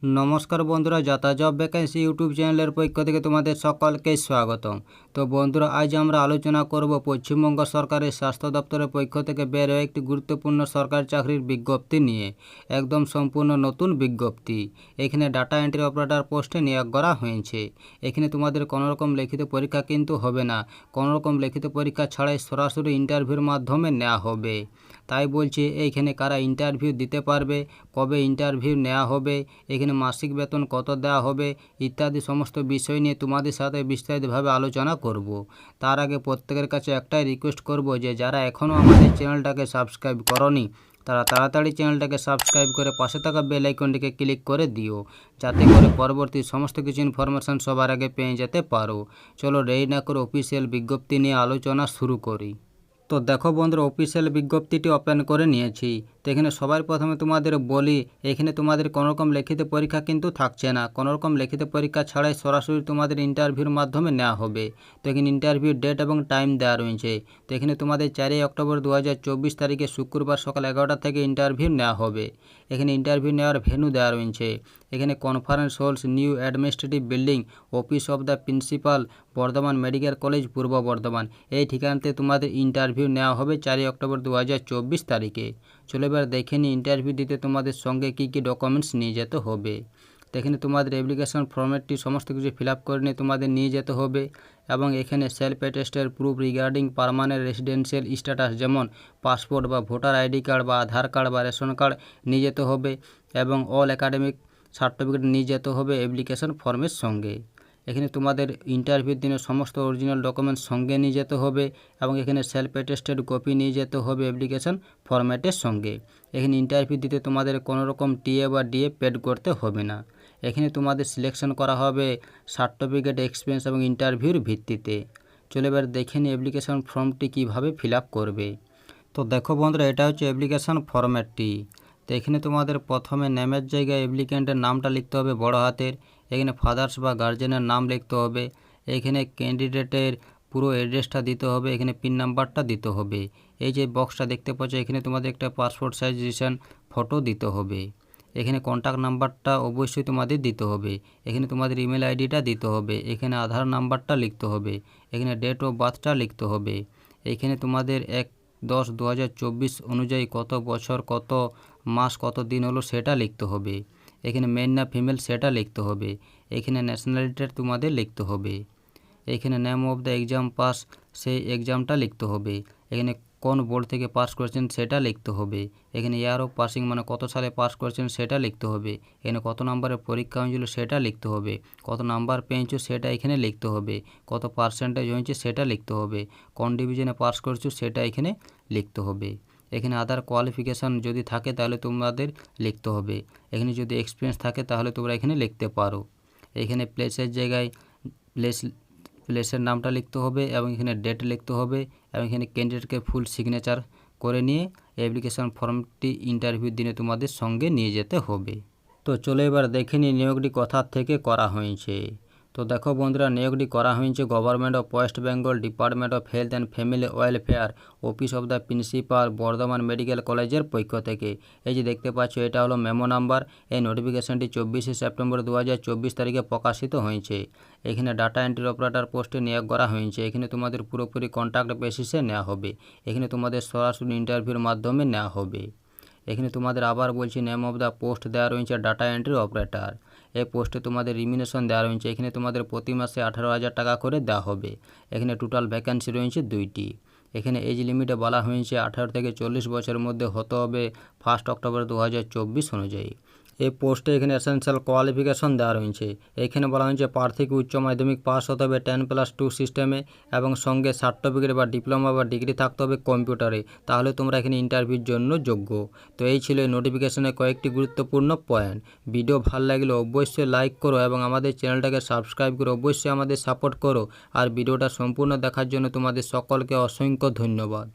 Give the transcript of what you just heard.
নমস্কার বন্ধুরা, যাতা জব ভ্যাকেন্সি ইউটিউব চ্যানেলের পক্ষ থেকে তোমাদের সকলকে স্বাগতম। তো বন্ধুরা, আজ আমরা আলোচনা করব পশ্চিমবঙ্গ সরকারের স্বাস্থ্য দপ্তরের পক্ষ থেকে বের হয়ে একটি গুরুত্বপূর্ণ সরকারি চাকরির বিজ্ঞপ্তি নিয়ে। একদম সম্পূর্ণ নতুন বিজ্ঞপ্তি। এখানে ডাটা এন্ট্রি অপারেটর পোস্টে নিয়োগ করা হয়েছে। এখানে তোমাদের কোনোরকম লিখিত পরীক্ষা কিন্তু হবে না। কোনোরকম লিখিত পরীক্ষা ছাড়াই সরাসরি ইন্টারভিউর মাধ্যমে নেওয়া হবে। তাই বলছি, এইখানে কারা ইন্টারভিউ দিতে পারবে, কবে ইন্টারভিউ নেওয়া হবে, এখানে মাসিক বেতন কত দেওয়া হবে ইত্যাদি সমস্ত বিষয় নিয়ে তোমাদের সাথে বিস্তারিতভাবে আলোচনা করব। তার আগে প্রত্যেকের কাছে একটাই রিকোয়েস্ট করব যে যারা এখনও আমাদের চ্যানেলটাকে সাবস্ক্রাইব করনি তারা তাড়াতাড়ি চ্যানেলটাকে সাবস্ক্রাইব করে পাশে থাকা বেল আইকনটিকে ক্লিক করে দিও, যাতে করে পরবর্তী সমস্ত কিছু ইনফরমেশান সবার আগে পেয়ে যেতে পারো। চলো দেরি না করে অফিসিয়াল বিজ্ঞপ্তি নিয়ে আলোচনা শুরু করি। তো দেখো বন্ধুরা, অফিসিয়াল বিজ্ঞপ্তিটি ওপেন করে নিয়েছি। তো এখানে সবার প্রথমে তোমাদের বলি, এখানে তোমাদের কোনোরকম লিখিত পরীক্ষা কিন্তু থাকছে না। কোনোরকম লিখিত পরীক্ষা ছাড়াই সরাসরি তোমাদের ইন্টারভিউর মাধ্যমে নেওয়া হবে। তো এখানে ইন্টারভিউ ডেট এবং টাইম দেওয়া রয়েছে। তো এখানে তোমাদের 4 অক্টোবর 2024 তারিখে শুক্রবার সকাল 11টা থেকে ইন্টারভিউ নেওয়া হবে। এখানে ইন্টারভিউ নেওয়ার ভেন্যু দেওয়া রয়েছে। এখানে conference halls, new administrative building, office of the principal, Bardhaman medical college, পূর্ব বর্ধমান। এই ঠিকানাতে তোমাদের ইন্টারভিউ নেওয়া হবে 4 অক্টোবর 2024 তারিখে। চলো এবার দেখে নিই ইন্টারভিউ দিতে তোমাদের সঙ্গে কী কী ডকুমেন্টস নিয়ে যেতে হবে। তো এখানে তোমাদের অ্যাপ্লিকেশন ফর্মেটটি সমস্ত কিছু ফিল আপ করে নিয়ে তোমাদের নিয়ে যেতে হবে। এবং এখানে self attested proof regarding permanent residential status, যেমন পাসপোর্ট বা ভোটার আইডি কার্ড বা আধার কার্ড বা রেশন কার্ড নিয়ে যেতে হবে। এবং অল একাডেমিক সার্টিফিকেট নিয়ে যেতে হবে অ্যাপ্লিকেশন ফর্মের সঙ্গে। এখানে তোমাদের ইন্টারভিউর দিনে সমস্ত অরিজিনাল ডকুমেন্টস সঙ্গে নিয়ে যেতে হবে। এবং এখানে সেলফ অ্যাটেস্টেড কপি নিয়ে যেতে হবে অ্যাপ্লিকেশন ফরম্যাটের সঙ্গে। এখানে ইন্টারভিউ দিতে তোমাদের কোনো রকম টিএ বা ডিএ পেড করতে হবে না। এখানে তোমাদের সিলেকশন করা হবে সার্টিফিকেট, এক্সপিরিয়েন্স এবং ইন্টারভিউর ভিত্তিতে। চলে এবার দেখে নিই অ্যাপ্লিকেশন ফর্মটি কীভাবে ফিল আপ করবে। তো দেখো বন্ধুরা, এটা হচ্ছে অ্যাপ্লিকেশন ফরম্যাটটি। তো এখানে তোমাদের প্রথমে নেমের জায়গায় অ্যাপ্লিকেন্টের নামটা লিখতে হবে বড় হাতের। এখানে ফাদার্স বা গার্জেনের নাম লিখতে হবে। এখানে ক্যান্ডিডেটের পুরো অ্যাড্রেসটা দিতে হবে। এখানে পিন নাম্বারটা দিতে হবে। এই যে বক্সটা দেখতে পাচ্ছ, এখানে তোমাদের একটা পাসপোর্ট সাইজ রিসেন্ট ফটো দিতে হবে। এখানে কন্ট্যাক্ট নাম্বারটা অবশ্যই তোমাদের দিতে হবে। এখানে তোমাদের ইমেল আইডিটা দিতে হবে। এখানে আধার নাম্বারটা লিখতে হবে। এখানে ডেট অফ বার্থটা লিখতে হবে। এখানে তোমাদের 1/10/2024 অনুযায়ী কত বছর, কত মাস, কত দিন হলো সেটা লিখতে হবে। এখানে মেল না ফিমেল সেটা লিখতে হবে। এখানে ন্যাশনালিটিটা তোমাদের লিখতে হবে। এখানে name of the exam pass, সেই এক্সামটা লিখতে হবে। এখানে কোন বোর্ড থেকে পাস করেছেন সেটা লিখতে হবে। এখানে ইয়ার অফ পাসিং মানে কত সালে পাস করেছেন সেটা লিখতে হবে। এখানে কত নম্বরের পরীক্ষা হয়েছিল সেটা লিখতে হবে। কত নাম্বার পেয়েছো সেটা এখানে লিখতে হবে। কত পার্সেন্টেজ হয়েছে সেটা লিখতে হবে। কোন ডিভিশনে পাস করেছো সেটা এখানে লিখতে হবে। এখানে আদার কোয়ালিফিকেশান যদি থাকে তাহলে তোমাদের লিখতে হবে। এখানে যদি এক্সপিরিয়েন্স থাকে তাহলে তোমরা এখানে লিখতে পারো। এখানে প্লেসের জায়গায় প্লেসের নামটা লিখতে হবে এবং এখানে ডেট লিখতে হবে। এবং এখানে ক্যান্ডিডেটকে ফুল সিগনেচার করে নিয়ে অ্যাপ্লিকেশন ফর্মটি ইন্টারভিউর দিনে তোমাদের সঙ্গে নিয়ে যেতে হবে। তো চলো এবার দেখে নিই নিয়োগটি কোথা থেকে করা হয়েছে। তো দেখো বন্ধুরা, নিয়োগটি করা হয়েছে government of West Bengal, department of health and family welfare, office of the principal, Bardhaman medical কলেজের পক্ষ থেকে। এই যে দেখতে পাচ্ছ, এটা হলো মেমো নাম্বার। এই নোটিফিকেশানটি 24 সেপ্টেম্বর 2024 তারিখে প্রকাশিত হয়েছে। এখানে ডাটা এন্ট্রি অপারেটর পোস্টে নিয়োগ করা হয়েছে। এখানে তোমাদের পুরোপুরি কন্ট্রাক্ট বেসিসে নেওয়া হবে। এখানে তোমাদের সরাসরি ইন্টারভিউর মাধ্যমে নেওয়া হবে। এখানে তোমাদের আবার বলছি, নেম অফ দ্য পোস্ট দেওয়া রয়েছে ডাটা এন্ট্রি অপারেটর। এই পোস্টে তোমাদের রিমিনেশন দেওয়া রয়েছে। এখানে তোমাদের প্রতি মাসে 18,000 টাকা করে দেওয়া হবে। এখানে টোটাল ভ্যাকেন্সি রয়েছে 2টি। এখানে এজ লিমিটে বলা হয়েছে 18 থেকে 40 বছরের মধ্যে হতে হবে 1 অক্টোবর 2024 অনুযায়ী। এই পোস্টে এখানে এসেনশিয়াল কোয়ালিফিকেশন দেওয়া রয়েছে। এখানে বলা হয়েছে প্রার্থীকে উচ্চ মাধ্যমিক পাস হতে হবে 10+2 সিস্টেমে এবং সঙ্গে সার্টিফিকেট বা ডিপ্লোমা বা ডিগ্রি থাকতে হবে কম্পিউটারে। তাহলে তোমরা এখানে ইন্টারভিউর জন্য যোগ্য। তো এই ছিল এই নোটিফিকেশনের কয়েকটি গুরুত্বপূর্ণ পয়েন্ট। ভিডিও ভালো লাগলে অবশ্যই লাইক করো এবং আমাদের চ্যানেলটাকে সাবস্ক্রাইব করে অবশ্যই আমাদের সাপোর্ট করো। আর ভিডিওটা সম্পূর্ণ দেখার জন্য তোমাদের সকলকে অসংখ্য ধন্যবাদ।